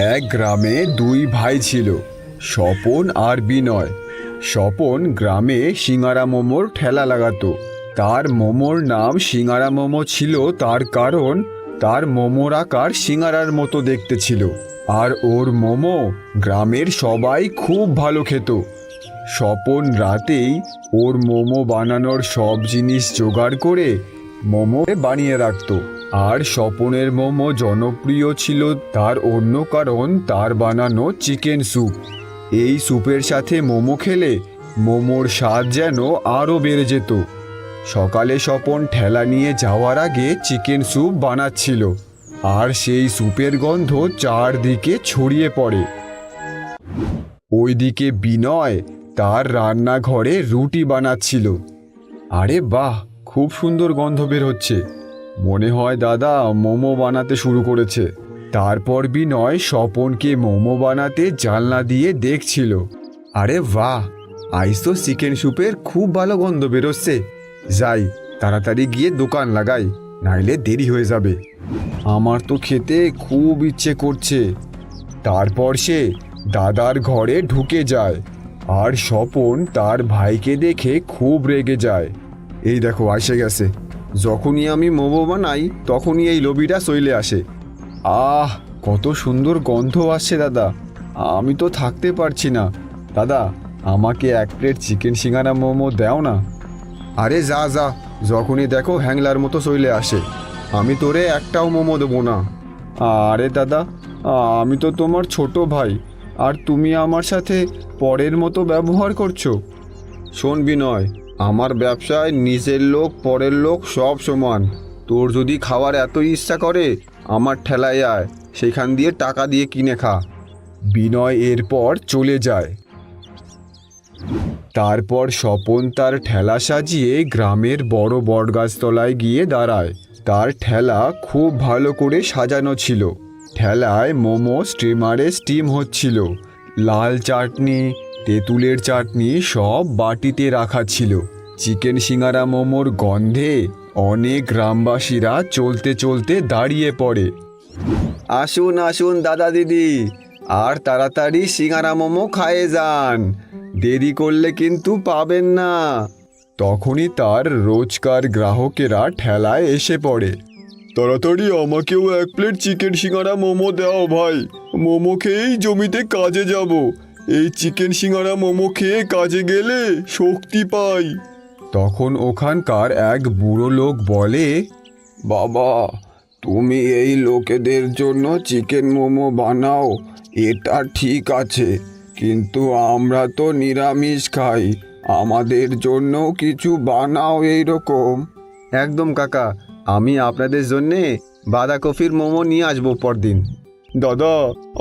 এক গ্রামে দুই ভাই ছিল, স্বপন আর বিনয়। স্বপন গ্রামে সিঙ্গারা মোমোর ঠেলা লাগাতো। তার মোমোর নাম সিঙ্গারা মোমো ছিল তার কারণ তার মোমোর আকার সিঙ্গারার মতো দেখতে ছিল, আর ওর মোমো গ্রামের সবাই খুব ভালো খেত। স্বপন রাতেই ওর মোমো বানানোর সব জিনিস জোগাড় করে মোমো বানিয়ে রাখতো। আর স্বপনের মোমো জনপ্রিয় ছিল তার অন্য কারণ তার বানানো চিকেন স্যুপ। এই স্যুপের সাথে মোমো খেলে মোমোর স্বাদ যেন আরও বেড়ে যেত। সকালে স্বপন ঠেলা নিয়ে যাওয়ার আগে চিকেন স্যুপ বানাচ্ছিল, আর সেই স্যুপের গন্ধ চারদিকে ছড়িয়ে পড়ে। ওইদিকে বিনয় তার রান্নাঘরে রুটি বানাচ্ছিল। আরে বাহ, খুব সুন্দর গন্ধ বের হচ্ছে, মনে হয় দাদা মোমো বানাতে শুরু করেছে। তারপর বিনয় স্বপনকে মোমো বানাতে জানলা দিয়ে দেখছিল। আরে বাহ, আজ তো চিকেন স্যুপের খুব ভালো গন্ধ বেরোচ্ছে। যাই, তাড়াতাড়ি গিয়ে দোকান লাগাই, নাইলে দেরি হয়ে যাবে। আমার তো খেতে খুব ইচ্ছে করছে। তারপর সে দাদার ঘরে ঢুকে যায়, আর স্বপন তার ভাইকে দেখে খুব রেগে যায়। এই দেখো এসে গেছে, যখনই আমি মোমো বানাই তখনই এই লোভিটা চলে আসে। আহ, কত সুন্দর গন্ধ আসছে দাদা, আমি তো থাকতে পারছি না। দাদা, আমাকে এক প্লেট চিকেন সিঙ্গারা মোমো দাও না। আরে যা যা, যখনই দেখো হ্যাংলার মতো চলে আসে, আমি তোরে একটাও মোমো দেবো না। আরে দাদা, আমি তো তোমার ছোট ভাই, আর তুমি আমার সাথে পরের মতো ব্যবহার করছো। শোন বিনয়, আমার ব্যবসায় নিজের লোক পরের লোক সব সমান। তোর যদি খাওয়ার এত ইচ্ছা করে আমার ঠেলায় আয়, সেখান দিয়ে টাকা দিয়ে কিনে খা। বিনয় এরপর চলে যায়। তারপর স্বপন তার ঠেলা সাজিয়ে গ্রামের বড় বটগাছতলায় গিয়ে দাঁড়ায়। তার ঠেলা খুব ভালো করে সাজানো ছিল। ঠেলায় মোমো স্টিমারে স্টিম হচ্ছিল। লাল চাটনি, তেঁতুলের চাটনি সব বাটিতে রাখা ছিল। চিকেন সিঙ্গারা মোমোর গন্ধে অনেক গ্রামবাসীরা চলতে চলতে দাঁড়িয়ে পড়ে। আসুন আসুন দাদা দিদি, আর তাড়াতাড়ি সিঙ্গারা মোমো খায়ে যান, দেরি করলে কিন্তু পাবেন না। তখনই তার রোজকার গ্রাহকেরা ঠেলায় এসে পড়ে। তাড়াতাড়ি আমাকেও এক প্লেট চিকেন সিঙ্গারা মোমো দাও ভাই, মোমো খেয়েই জমিতে কাজে যাব। এই চিকেন সিঙ্গারা মোমো খেয়ে কাজে গেলে শক্তি পাই। তখন ওখানকার এক বুড়ো লোক বলে, বাবা, তুমি এই লোকেদের জন্য চিকেন মোমো বানাও, এটা ঠিক আছে, কিন্তু আমরা তো নিরামিষ খাই, আমাদের জন্য কিছু বানাও এই রকম। একদম কাকা, আমি আপনাদের জন্যে বাঁধাকপির মোমো নিয়ে আসবো পরদিন। দাদা,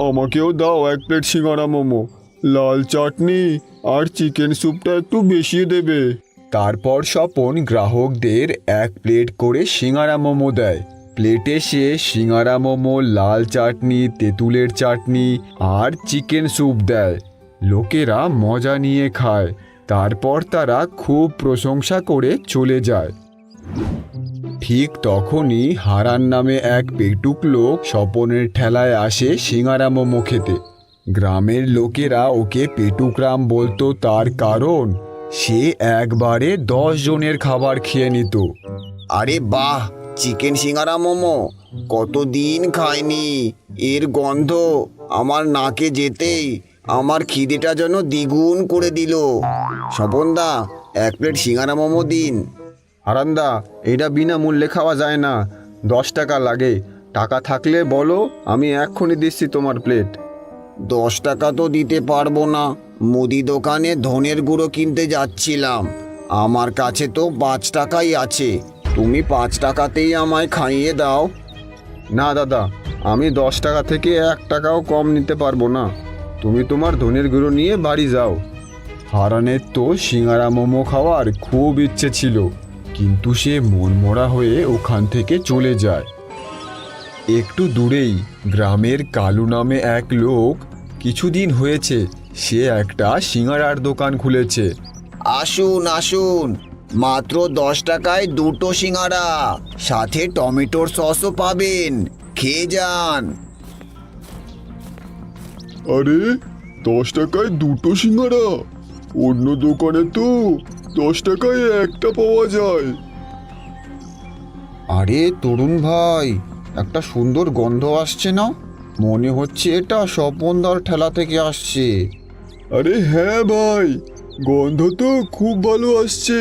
আমাকেও দাও এক প্লেট সিঙ্গারা মোমো, লাল চাটনি আর চিকেন স্যুপটা একটু বেশি দেবে। তারপর স্বপন গ্রাহকদের এক প্লেট করে সিঙ্গারা মোমো দেয়। প্লেটে সে সিঙ্গারা মোমো, লাল চাটনি, তেঁতুলের চাটনি আর চিকেন স্যুপ দেয়। লোকেরা মজা নিয়ে খায়। তারপর তারা খুব প্রশংসা করে চলে যায়। ঠিক তখনই হারান নামে এক পেটুক লোক স্বপনের ঠেলায় আসে সিঙ্গারা মোমো খেতে। গ্রামের লোকেরা ওকে পেটুকরাম বলতো তার কারণ সে একবারে 10 জনের খাবার খেয়ে নিত। আরে বাহ, চিকেন সিঙ্গারা মোমো কতদিন খাইনি, এর গন্ধ আমার নাকে যেতেই আমার খিদেটা যেন দ্বিগুণ করে দিল। স্বপনদা, এক প্লেট সিঙ্গারা মোমো দিন। হারান্দা, এটা বিনামূল্যে খাওয়া যায় না, 10 টাকা লাগে। টাকা থাকলে বলো, আমি এক্ষুনি দিচ্ছি তোমার প্লেট। 10 টাকা তো দিতে পারবো না, মুদি দোকানে ধনের গুঁড়ো কিনতে যাচ্ছিলাম, আমার কাছে তো 5 টাকাই আছে, তুমি 5 টাকাতেই আমায় খাইয়ে দাও। না দাদা, আমি 10 টাকা থেকে 1 টাকাও কম নিতে পারবো না, তুমি তোমার ধনের গুঁড়ো নিয়ে বাড়ি যাও। হারানের তো সিঙ্গারা মোমো খাওয়ার খুব ইচ্ছে ছিল, কিন্তু সে মনমরা হয়ে ওখান থেকে চলে যায়। একটু দূরেই গ্রামের কালু নামে এক লোক, কিছুদিন হয়েছে সে একটা সিঙ্গারার দোকান খুলেছে। আসুন আসুন, মাত্র 10 টাকায় 2টো সিঙ্গারা, সাথে টমেটোর সসও পাবেন, খেয়ে যান। আরে 10 টাকায় দুটো সিঙ্গারা, অন্য দোকানে তো 10 টাকায় একটা পাওয়া যায়। আরে তরুণ ভাই, একটা সুন্দর গন্ধ আসছে না? মনে হচ্ছে এটা স্বপনদার ঠেলা থেকে আসছে। আরে হ্যাঁ ভাই, গন্ধ তো খুব ভালো আসছে।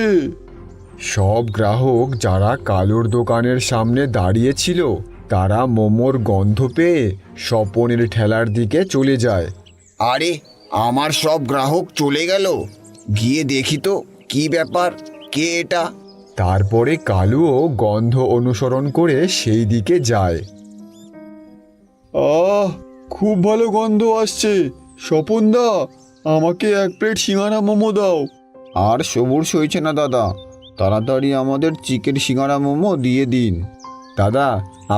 সব গ্রাহক যারা কালুর দোকানের সামনে দাঁড়িয়ে ছিল তারা মোমোর গন্ধ পেয়ে স্বপনের ঠেলার দিকে চলে যায়। আরে আমার সব গ্রাহক চলে গেল, গিয়ে দেখি তো কি ব্যাপার, কে এটা? তারপরে কালুও গন্ধ অনুসরণ করে সেই দিকে যায়। খুব ভালো গন্ধ আসছে। স্বপনদা, আমাকে 1 প্লেট সিঙ্গারা মোমো দাও। আর সবুর সইছে না দাদা, তাড়াতাড়ি আমাদের চিকেন সিঙ্গারা মোমো দিয়ে দিন। দাদা,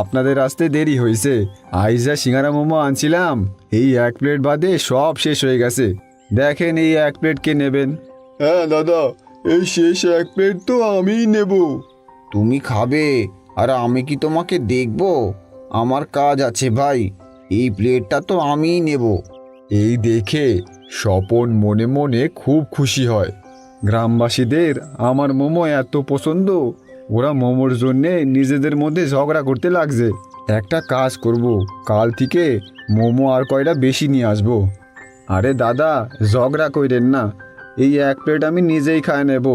আপনাদের আসতে দেরি হয়েছে। আজ যা সিঙ্গারা মোমো আনছিলাম এই 1 প্লেট বাদে সব শেষ হয়ে গেছে। দেখেন এই 1 প্লেট কে নেবেন? হ্যাঁ দাদা, এই শেষ 1 প্লেট তো আমিই নেব। তুমি খাবে আর আমি কি তোমাকে দেখব? আমার কাজ আছে ভাই, এই প্লেটটা তো আমিই নেব। এই দেখে স্বপন মনে মনে খুব খুশি হয়। গ্রামবাসীদের আমার মোমো এত পছন্দ, ওরা মোমোর জন্যে নিজেদের মধ্যে ঝগড়া করতে লাগছে। একটা কাজ করব, কাল থেকে মোমো আর কয়টা বেশি নিয়ে আসবো। আরে দাদা, ঝগড়া কইরেন না, এই 1 প্লেট আমি নিজেই খায় নেব।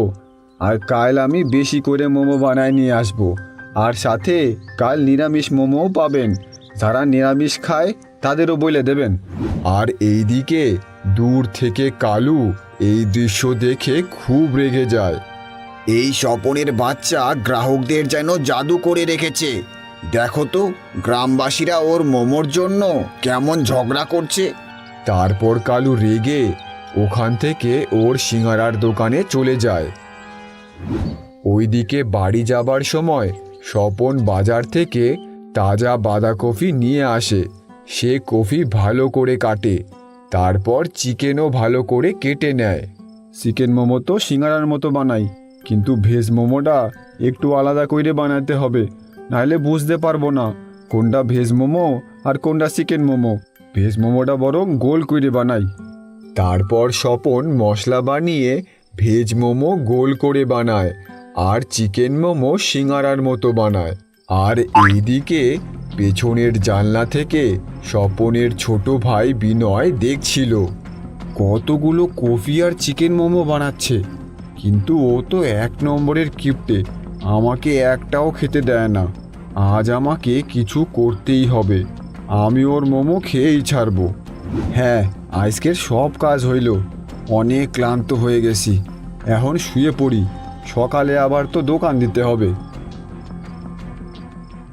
আর কাল আমি বেশি করে মোমো বানায় নিয়ে আসবো। আর সাথে কাল নিরামিষ মোমোও পাবেন। যারা নিরামিষ খায় তাদেরও বলে দেবেন। আর এইদিকে দূর থেকে কালু এই দৃশ্য দেখে খুব রেগে যায়। এই স্বপনের বাচ্চা গ্রাহকদের যেন জাদু করে রেখেছে। দেখো তো গ্রামবাসীরা ওর মোমোর জন্য কেমন ঝগড়া করছে। তারপর কালু রেগে ওখান থেকে ওর সিঙ্গারার দোকানে চলে যায়। ওইদিকে বাড়ি যাবার সময় স্বপন বাজার থেকে তাজা বাঁধাকপি নিয়ে আসে। সে কফি ভালো করে কাটে, তারপর চিকেনও ভালো করে কেটে নেয়। চিকেন মোমো তো সিঙ্গারার মতো বানাই, কিন্তু ভেজ মোমোটা একটু আলাদা করে বানাতে হবে, নাহলে বুঝতে পারবো না কোনটা ভেজ মোমো আর কোনটা চিকেন মোমো। ভেজ মোমোটা বরং গোল করে বানাই। তারপর স্বপন মশলা বানিয়ে ভেজ মোমো গোল করে বানায় আর চিকেন মোমো সিঙ্গারার মতো বানায়। আর এইদিকে পেছনের জানলা থেকে স্বপনের ছোট ভাই বিনয় দেখছিল কতগুলো কফি আর চিকেন মোমো বানাচ্ছে, কিন্তু ও তো 1 নম্বরের কিপ্টে, আমাকে একটাও খেতে দেয় না। আজ আমাকে কিছু করতেই হবে, আমি ওর মোমো খেয়েই ছাড়বো। হ্যাঁ, আজকের সব কাজ হইল, অনেক ক্লান্ত হয়ে গেছি, এখন শুয়ে পড়ি, সকালে আবার তো দোকান দিতে হবে।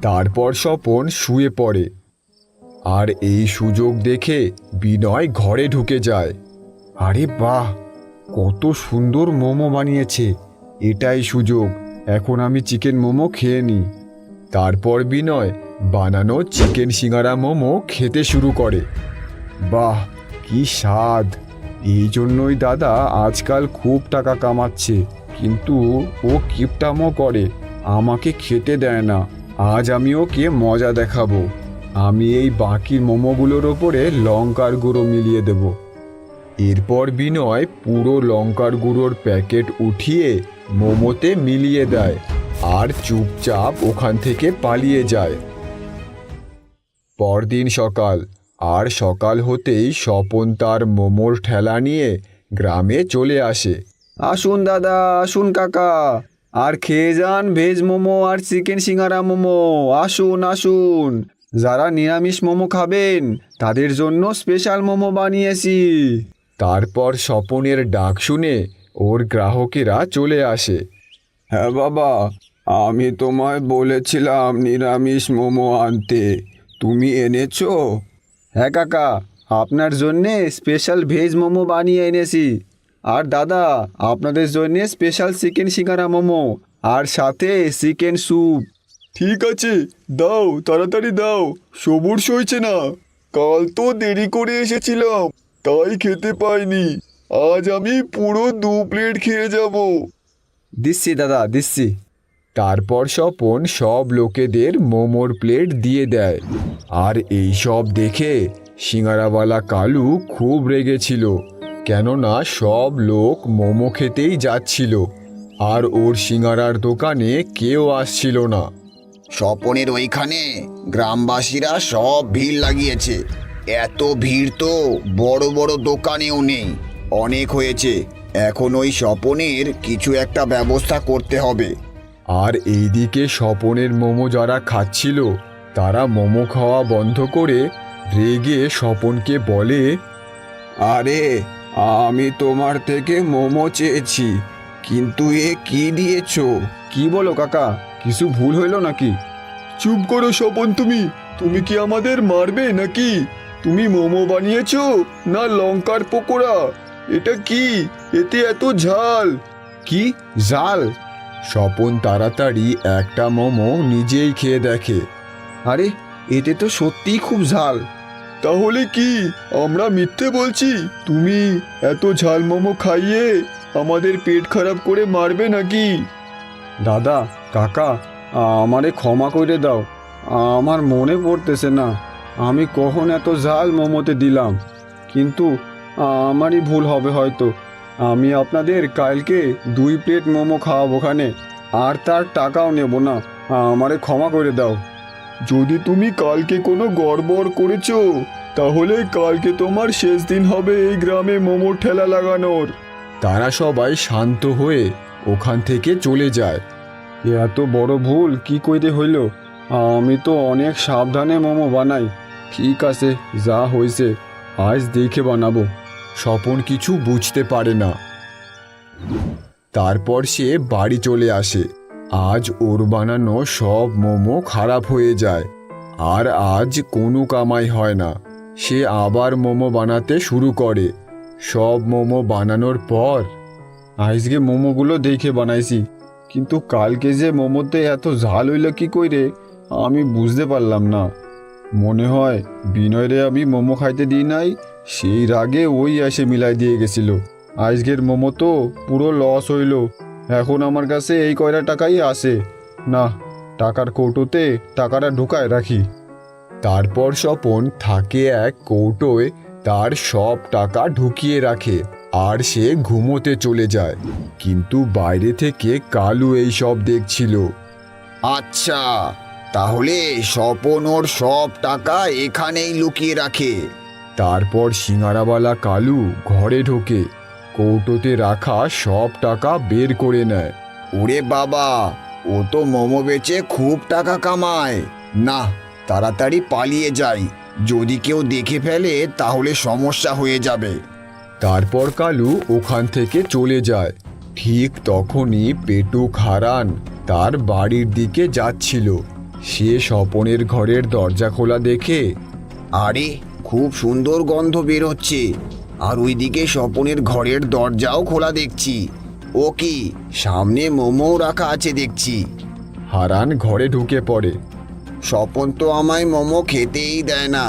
তারপর স্বপন শুয়ে পড়ে। আর এই সুযোগ দেখে বিনয় ঘরে ঢুকে যায়। আরে বাহ, কত সুন্দর মোমো বানিয়েছে, এটাই সুযোগ, এখন আমি চিকেন মোমো খেয়ে নিই। তারপর বিনয় বানানো চিকেন সিঙ্গারা মোমো খেতে শুরু করে। বাহ, কি স্বাদ! এই জন্যই দাদা আজকাল খুব টাকা কামাচ্ছে, কিন্তু ও কিপটামো করে, আমাকে খেতে দেয় না। আজ আমি ওকে মজা দেখাবো, আমি এই বাকি মোমোগুলোর ওপরে লঙ্কার গুঁড়ো মিলিয়ে দেব। এরপর বিনয় পুরো লঙ্কার গুঁড়োর প্যাকেট উঠিয়ে মোমোতে মিলিয়ে দেয় আর চুপচাপ ওখান থেকে পালিয়ে যায়। পরদিন সকাল, আর সকাল হতেই স্বপন তার মোমোর ঠেলা নিয়ে গ্রামে চলে আসে। আসুন দাদা, আসুন কাকা, আর খেয়ে যান ভেজ মোমো আর চিকেন সিঙ্গারা মোমো, আসুন আসুন। যারা নিরামিষ মোমো খাবেন তাদের জন্য স্পেশাল মোমো বানিয়েছি। তারপর স্বপনের ডাক শুনে ওর গ্রাহকেরা চলে আসে। হ্যাঁ বাবা, আমি তোমায় বলেছিলাম নিরামিষ মোমো আনতে, তুমি এনেছো? হ্যাঁ কাকা, আপনার জন্যে স্পেশাল ভেজ মোমো বানিয়ে এনেছি। আর দাদা, আপনাদের জন্যে স্পেশাল চিকেন সিঙ্গারা মোমো আর সাথে চিকেন স্যুপ। ঠিক আছে, দাও, তাড়াতাড়ি দাও, সবুর সইছে না। কাল তো দেরি করে এসেছিলাম, তাই খেতে পাইনি। আজ আমি পুরো 2 প্লেট খেয়ে যাব। দিচ্ছি দাদা, দিচ্ছি। তারপর স্বপন সব লোকেদের মোমোর প্লেট দিয়ে দেয়। আর এই সব দেখে সিঙ্গারাওয়ালা কালু খুব রেগেছিল, কেননা সব লোক মোমো খেতেই যাচ্ছিল আর ওর সিঙ্গারার দোকানে কেউ আসছিল না। স্বপনের ওইখানে গ্রামবাসীরা সব ভিড় লাগিয়েছে। এত ভিড় তো বড় বড় দোকানেও নেই। অনেক হয়েছে, এখন ওই স্বপনের কিছু একটা ব্যবস্থা করতে হবে। আর এইদিকে স্বপনের মোমো যারা খাচ্ছিল তারা মোমো খাওয়া বন্ধ করে রেগে স্বপনকে বলে, আরে, আমি তোমার থেকে মোমো চেয়েছি, কিন্তু এ কি দিয়েছো? কি বলো কাকা, কিছু ভুল হইল নাকি? চুপ করো স্বপন, তুমি কি আমাদের মারবে নাকি? তুমি মোমো বানিয়েছো না লঙ্কার পকোড়া? এটা কি, এতে এত ঝাল? কি ঝাল? স্বপন তাড়াতাড়ি একটা মোমো নিজেই খেয়ে দেখে। আরে, এতে তো সত্যিই খুব ঝাল। তাহলে কি আমরা মিথ্যে বলছি? তুমি এত ঝাল মোমো খাইয়ে আমাদের পেট খারাপ করে মারবে নাকি? দাদা, কাকা, আমারে ক্ষমা করে দাও। আমার মনে পড়তেছে না আমি কখন এত ঝাল মোমোতে দিলাম, কিন্তু আমারই ভুল হবে হয়তো। আমি আপনাদের কালকে 2 প্লেট মোমো খাওয়াবো ওখানে, আর তার টাকাও নেব না। আমারে ক্ষমা করে দাও। যদি তুমি কালকে কোনো গড়বড় করেছো, তাহলে কালকে তোমার শেষ দিন হবে এই গ্রামে মোমোর ঠেলা লাগানোর। তারা সবাই শান্ত হয়ে ওখান থেকে চলে যায়। এত বড় ভুল কি কইতে হইল? আমি তো অনেক সাবধানে মোমো বানাই। ঠিক আছে, যা হয়েছে আজ দেখে বানাবো। স্বপন কিছু বুঝতে পারে না। তারপর সে বাড়ি চলে আসে। আজ ওর বানানো সব মোমো খারাপ হয়ে যায়, আর আজ কোনো কামাই হয় না। সে আবার মোমো বানাতে শুরু করে। সব মোমো বানানোর পর, আজকে মোমোগুলো দেখে বানাইছি, কিন্তু কালকে যে মোমোতে এত ঝাল হইল কি কইরে আমি বুঝতে পারলাম না। মনে হয় বিনয়রে আমি মোমো খাইতে দিই নাই, সেই রাগে ওই এসে মিলাই দিয়ে গেছিল। আজকের মোমো তো পুরো লস হইল। এখন আমার কাছে এই কয়টা টাকাই আছে। না, টাকার কৌটোতে টাকাটা ঢুকায় রাখি। তারপর স্বপন থাকে এক কৌটোয় তার সব টাকা ঢুকিয়ে রাখে, আর সে ঘুমোতে চলে যায়। কিন্তু বাইরে থেকে কালু এই সব দেখছিল। আচ্ছা, তাহলে স্বপন ওর সব টাকা এখানেই লুকিয়ে রাখে। তারপর সিঙ্গারাওয়ালা কালু ঘরে ঢোকে, কৌটোতে রাখা সব টাকা বের করে নেয়। ওরে বাবা, ও তো মোমো বেচে খুব টাকা কামায়। না, তাড়াতাড়ি পালিয়ে যাই, যদি কেউ দেখে ফেলে তাহলে সমস্যা হয়ে যাবে। তারপর কালু ওখান থেকে চলে যায়। ঠিক তখনই পেটুক হারান তার বাড়ির দিকে যাচ্ছিল। সে স্বপনের ঘরের দরজা খোলা দেখে, আরে, খুব সুন্দর গন্ধ বের হচ্ছে, আর ওইদিকে স্বপনের ঘরের দরজাও খোলা দেখছি। ও কি, সামনে মোমো রাখা আছে দেখছি। হারান ঘরে ঢুকে পড়ে। স্বপন তো আমায় মোমো খেতেই দেয় না।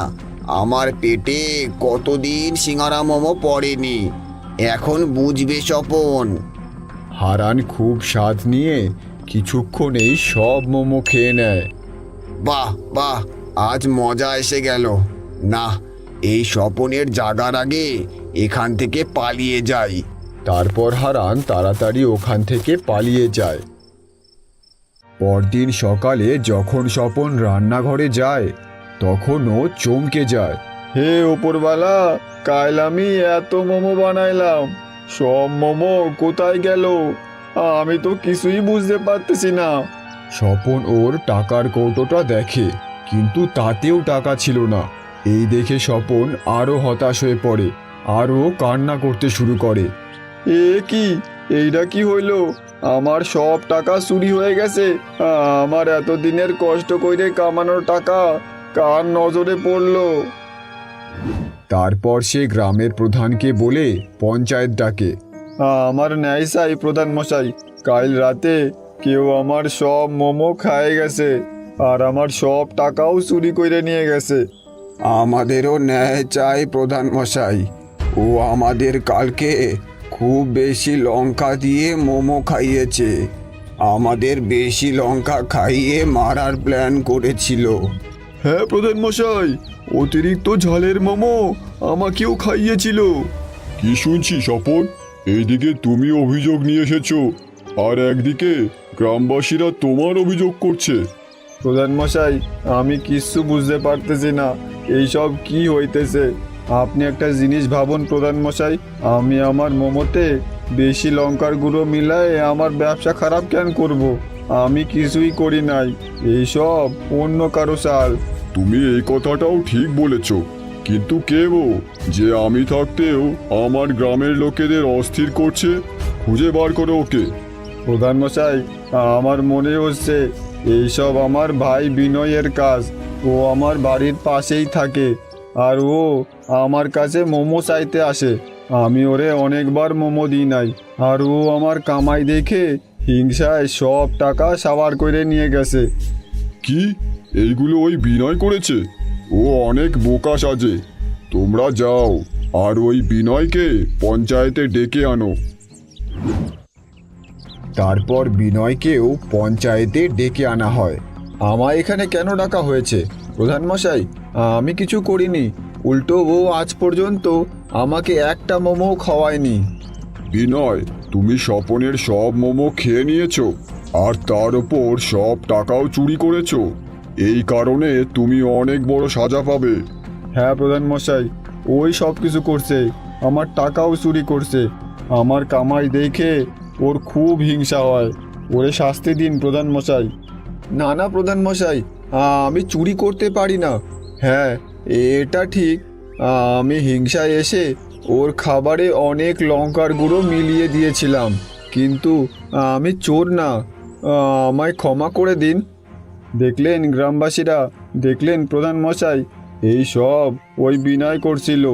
আমার পেটে কতদিন সিঙ্গারা মোমো পড়েনি, এখন বুঝবে স্বপন। হারান খুব স্বাদ নিয়ে কিছুক্ষণেই সব মোমো খেয়ে নেয়। বাহ বাহ, আজ মজা এসে গেল। না, এই স্বপনের জাগার আগে এখান থেকে পালিয়ে যাই। তারপর হারান তাড়াতাড়ি ওখান থেকে পালিয়ে যায়। পরদিন সকালে যখন স্বপন রান্নাঘরে যায়, তখনও চমকে যায়। হে ওপরওয়ালা, কাল আমি এত মোমো বানাইলাম, সব মোমো কোথায় গেল? আমি তো কিছুই বুঝতে পারতেছি না। স্বপন ওর টাকার কৌটোটা দেখে, কিন্তু তাতেও টাকা ছিল না। এই দেখে স্বপন আরো হতাশ হয়ে পড়ে, আরও কান্না করতে শুরু করে। এ কি, এইটা কি হইল? আমার সব টাকা চুরি হয়ে গেছে। আমার এতদিনের কষ্ট কইরে কামানোর টাকা কার নজরে পড়লো? তারপর সে গ্রামের প্রধানকে বলে পঞ্চায়েত ডাকে। আমার ন্যায় চাই প্রধান মশাই, কাল রাতে কেউ আমার সব মোমো খায় গেছে, আর আমার সব টাকাও চুরি করে নিয়ে গেছে। আমাদেরও ন্যায় চাই প্রধান মশাই। ও আমাদের কালকে খুব বেশি লঙ্কা দিয়ে মোমো খাইয়েছে। আমাদের বেশি লঙ্কা খাইয়ে মারার প্ল্যান করেছিল। হ্যাঁ প্রধান মশাই, অতিরিক্ত ঝালের মোমো আমাকেও খাইয়েছিল। কি শুনছি স্বপন, এইদিকে তুমি অভিযোগ নিয়ে এসেছো আর একদিকে গ্রামবাসীরা তোমার অভিযোগ করছে। প্রধান মশাই, আমি কিচ্ছু বুঝতে পারতেছি না এইসব কি হইতেছে। আপনি একটা জিনিস ভাবুন প্রধান মশাই, আমি আমার মোমোতে বেশি লঙ্কার গুঁড়ো মিলায়ে আমার ব্যবসা খারাপ কেন করব? আমি কিছুই করি নাই, এইসব অন্য কারো চাল। তুমি এই কথাটাও ঠিক বলেছ, কিন্তু কেউ যে আমি থাকতেও আমার গ্রামের লোকেদের অস্থির করছে, খুঁজে বার করো ওকে। প্রধান মশাই, আমার মনে হচ্ছে এইসব আমার ভাই বিনয়ের কাজ। ও আমার বাড়ির পাশেই থাকে আর ও আমার কাছে মোমো চাইতে আসে। আমি ওরে অনেকবার মোমো দিই নাই, আর ও আমার কামাই দেখে হিংসায় সব টাকা সাবার করে নিয়ে গেছে। কি এইগুলো ওই বিনয় করেছে? ও অনেক বোকা সাজে। তোমরা যাও আর ওই বিনয়কে পঞ্চায়েতে ডেকে আনো। তারপর বিনয়কেও পঞ্চায়েতে ডেকে আনা হয়। আমায় এখানে কেন ডাকা হয়েছে? প্রধান মশাই, আমি কিছু করিনি, উল্টো ও আজ পর্যন্ত আমাকে একটা মোমো খাওয়ায়নি। বিনয়, তুমি স্বপনের সব মোমো খেয়ে নিয়েছো আর তার ওপর সব টাকাও চুরি করেছো। এই কারণে তুমি অনেক বড় সাজা পাবে। হ্যাঁ প্রধান মশাই, ওই সব কিছু করছে, আমার টাকাও চুরি করছে। আমার কামাই দেখে ওর খুব হিংসা হয়। ওরে শাস্তি দিন প্রধান মশাই। না না প্রধান মশাই, আমি চুরি করতে পারি না। হ্যাঁ এটা ঠিক, আমি হিংসায় এসে ওর খাবারে অনেক লঙ্কার গুঁড়ো মিলিয়ে দিয়েছিলাম, কিন্তু আমি চোর না। আমায় ক্ষমা করে দিন। দেখলেন গ্রামবাসীরা, দেখলেন প্রধান মশাই, এই সব ওই বিনয় করছিল।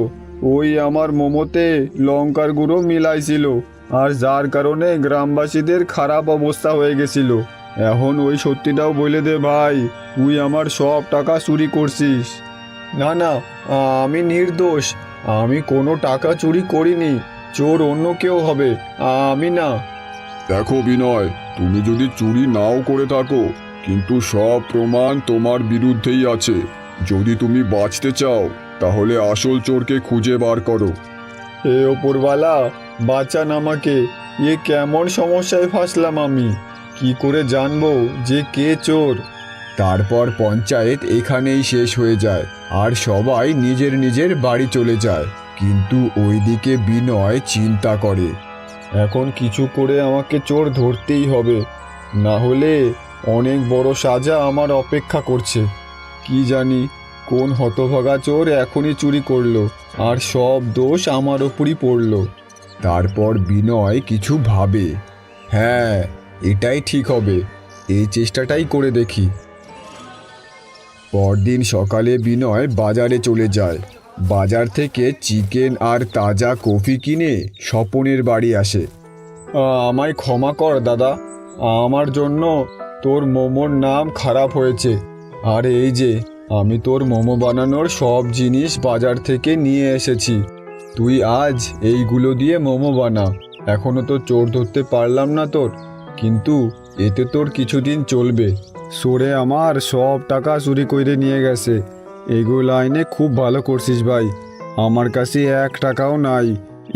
ওই আমার মোমোতে লঙ্কার গুঁড়ো মিলাইছিল, আর যার কারণে গ্রামবাসীদের খারাপ অবস্থা হয়ে গেছিল। এখন ওই সত্যিটাও বলে দে ভাই, তুই আমার সব টাকা চুরি করছিস। না না, আমি নির্দোষ, আমি কোনো টাকা চুরি করিনি। চোর অন্য কেউ হবে, আমি না। দেখো বিনয়, তুমি যদি চুরি নাও করে থাকো, কিন্তু সব প্রমাণ তোমার বিরুদ্ধেই আছে। যদি তুমি বাঁচতে চাও তাহলে আসল চোরকে খুঁজে বার করো। হে ওপরওয়ালা, বাঁচান আমাকে। এ কেমন সমস্যায় ফাঁসলাম আমি? কি করে জানবো যে কে চোর? তারপর পঞ্চায়েত এখানেই শেষ হয়ে যায় আর সবাই নিজের নিজের বাড়ি চলে যায়। কিন্তু ওইদিকে বিনয় চিন্তা করে, এখন কিছু করে আমাকে চোর ধরতেই হবে, না হলে অনেক বড় সাজা আমার অপেক্ষা করছে। কি জানি কোন হতভাগা চোর এখনই চুরি করলো, আর সব দোষ আমার ওপরই পড়ল। তারপর বিনয় কিছু ভাবে, হ্যাঁ এটাই ঠিক হবে, এই চেষ্টাটাই করে দেখি। পরদিন সকালে বিনয় বাজারে চলে যায়। বাজার থেকে চিকেন আর তাজা কফি কিনে স্বপনের বাড়ি আসে। আমায় ক্ষমা কর দাদা, আমার জন্য তোর মোমোর নাম খারাপ হয়েছে। আর এই যে আমি তোর মোমো বানানোর সব জিনিস বাজার থেকে নিয়ে এসেছি, তুই আজ এইগুলো দিয়ে মোমো বানা। এখনো তো চোর ধরতে পারলাম না তোর, কিন্তু এতে তোর কিছুদিন চলবে। সরে আমার সব টাকা চুরি করে নিয়ে গেছে। এগুলো আইনে খুব ভালো করছিস ভাই, আমার কাছে 1 টাকাও নাই।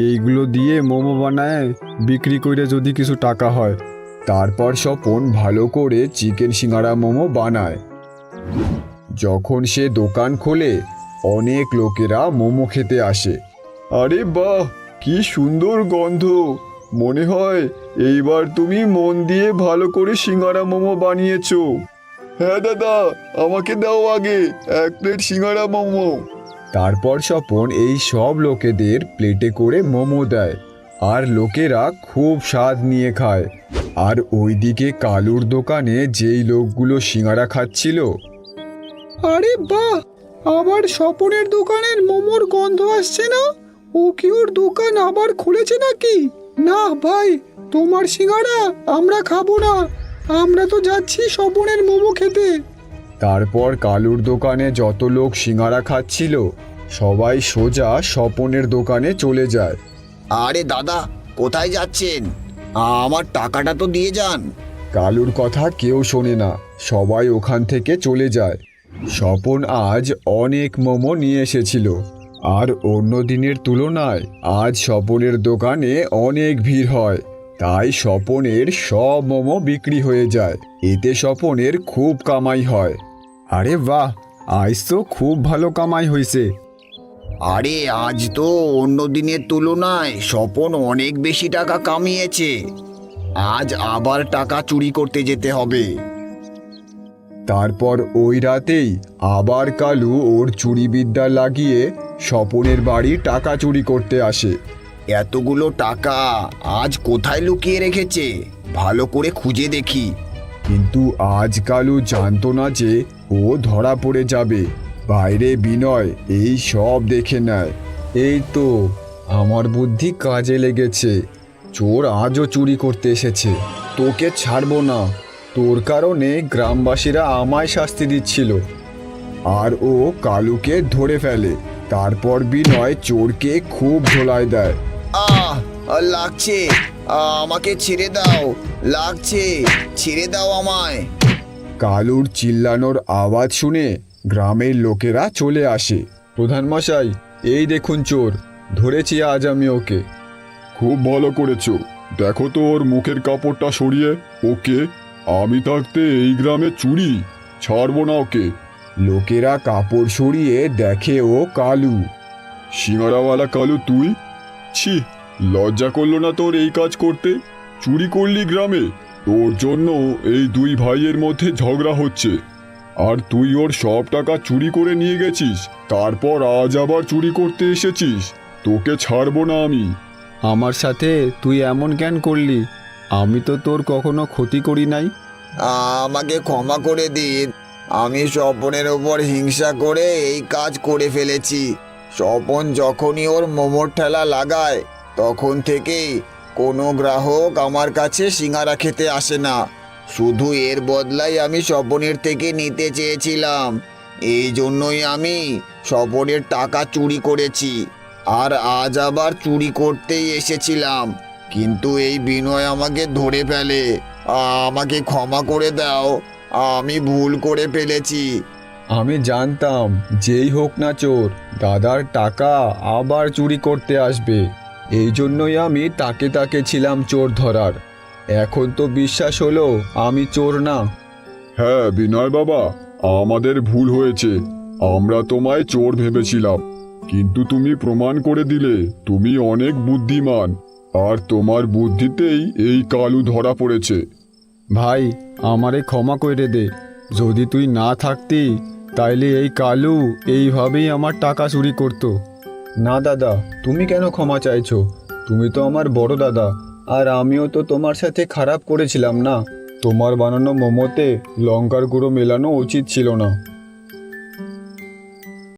এইগুলো দিয়ে মোমো বানায় বিক্রি করে যদি কিছু টাকা হয়। তারপর স্বপন ভালো করে চিকেন সিঙ্গারা মোমো বানায়। যখন সে দোকান খোলে, অনেক লোকেরা মোমো খেতে আসে। আরে বাহ, কি সুন্দর গন্ধ! মনে হয় এইবার তুমি মন দিয়ে ভালো করে সিঙ্গারা মোমো বানিয়েছো। হ্যাঁ দাদা, আমাকে দাও আগে 1 প্লেট সিঙ্গারা মোমো। তারপর স্বপন এই সব লোকেদের প্লেটে করে মোমো দেয়, আর লোকেরা খুব স্বাদ নিয়ে খায়। আর ওইদিকে কালুর দোকানে যেই লোকগুলো সিঙ্গারা খাচ্ছিল, আরে বাহ, আবার স্বপনের দোকানের মোমোর গন্ধ আসছে না? ও কি ওর দোকান আবার খুলেছে নাকি? না ভাই, তোমার সিঙ্গারা আমরা খাবো না, আমরা তো যাচ্ছি স্বপনের মোমো খেতে। তারপর কালুর দোকানে যত লোক সিঙ্গারা খাচ্ছিল সবাই সোজা স্বপনের দোকানে চলে যায়। আরে দাদা, কোথায় যাচ্ছেন? আমার টাকাটা তো দিয়ে যান। কালুর কথা কেউ শোনে না, সবাই ওখান থেকে চলে যায়। স্বপন আজ অনেক মোমো নিয়ে এসেছিল, আর অন্য দিনের তুলনায় আজ স্বপনের দোকানে অনেক ভিড় হয়। তাই স্বপনের সব মোমো বিক্রি হয়ে যায়। এতে স্বপনের খুব কামাই হয়। আরে বাহ, আজ তো খুব ভালো কামাই হয়েছে। আরে আজ তো অন্য দিনের তুলনায় স্বপন অনেক বেশি টাকা কামিয়েছে। আজ আবার টাকা চুরি করতে যেতে হবে। তারপর ওই রাতেই আবার কালু ওর চুরি বিদ্যা লাগিয়ে স্বপনের বাড়ি টাকা চুরি করতে আসে। এতগুলো টাকা আজ কোথায় লুকিয়ে রেখেছে, ভালো করে খুঁজে দেখি। কিন্তু আজ কালু জানতো না যে ও ধরা পড়ে যাবে। বাইরে বিনয় এই সব দেখে নেয়। এই তো আমার বুদ্ধি কাজে লেগেছে, চোর আজও চুরি করতে এসেছে। তোকে ছাড়বো না, তোর কারণে গ্রামবাসীরা আমায় শাস্তি দিচ্ছিল। আর ও কালুকে ধরে ফেলে। তারপর বিনয় চোরকে খুব ঝোলায় দেয়। আহ লাগছে, আমাকে ছেড়ে দাও, লাগছে, ছেড়ে দাও আমায়। কালুর চিল্লানোর আওয়াজ শুনে গ্রামের লোকেরা চলে আসে। প্রধান মশাই, এই দেখুন চোর, ধরেছি আজ আমি ওকে। খুব ভালো করেছো, দেখো তো ওর মুখের কাপড়টা সরিয়ে। ওকে, আমি থাকতে এই গ্রামে চুরি, ছাড়বো না ওকে। লোকেরা কাপড় সরিয়ে দেখে ও কালু। সিঙ্গারাওয়ালা কালু তুই? ছি, লজ্জা করলো না তোর এই কাজ করতে? চুরি করলি গ্রামে, তোর জন্য এই দুই ভাইয়ের মধ্যে ঝগড়া হচ্ছে, আর তুই ওর সব টাকা চুরি করে নিয়ে গেছিস। তারপর আজ আবার চুরি করতে এসেছিস, তোকে ছাড়বো না আমি। আমার সাথে তুই এমন কেন করলি? আমি তো তোর কখনো ক্ষতি করি নাই। আমাকে ক্ষমা করে দিন, আমি স্বপনের ওপর হিংসা করে এই কাজ করে ফেলেছি। স্বপন যখনই ওর মোমোর ঠেলা লাগায় তখন থেকেই কোনো গ্রাহক আমার কাছে সিঙ্গারা খেতে আসে না। শুধু এর বদলায় আমি স্বপনের থেকে নিতে চেয়েছিলাম, এই জন্যই আমি স্বপনের টাকা চুরি করেছি। আর আজ আবার চুরি করতেই এসেছিলাম, কিন্তু এই বিনয় আমাকে ধরে ফেলে। আমাকে ক্ষমা করে দাও, আমি ভুল করে ফেলেছি। আমি জানতাম যেই হোক না চোর, দাদার টাকা আবার চুরি করতে আসবে। এই জন্যই আমি তাকে তাকে ছিলাম চোর ধরার। এখন তো বিশ্বাস হলো আমি চোর না। হ্যাঁ বিনয় বাবা, আমাদের ভুল হয়েছে। আমরা তোমায় চোর ভেবেছিলাম, কিন্তু তুমি প্রমাণ করে দিলে তুমি অনেক বুদ্ধিমান, আর তোমার বুদ্ধিতেই এই কালু ধরা পড়েছে। ভাই, আমারে ক্ষমা করে দে। যদি তুই না থাকতি তাইলে এই কালু এইভাবেই আমার টাকা চুরি করত। না দাদা, তুমি কেন ক্ষমা চাইছো? তুমি তো আমার বড় দাদা, আর আমিও তো তোমার সাথে খারাপ করেছিলাম না। তোমার বানানো মোমোতে লঙ্কার গুঁড়ো মেলানো উচিত ছিল না।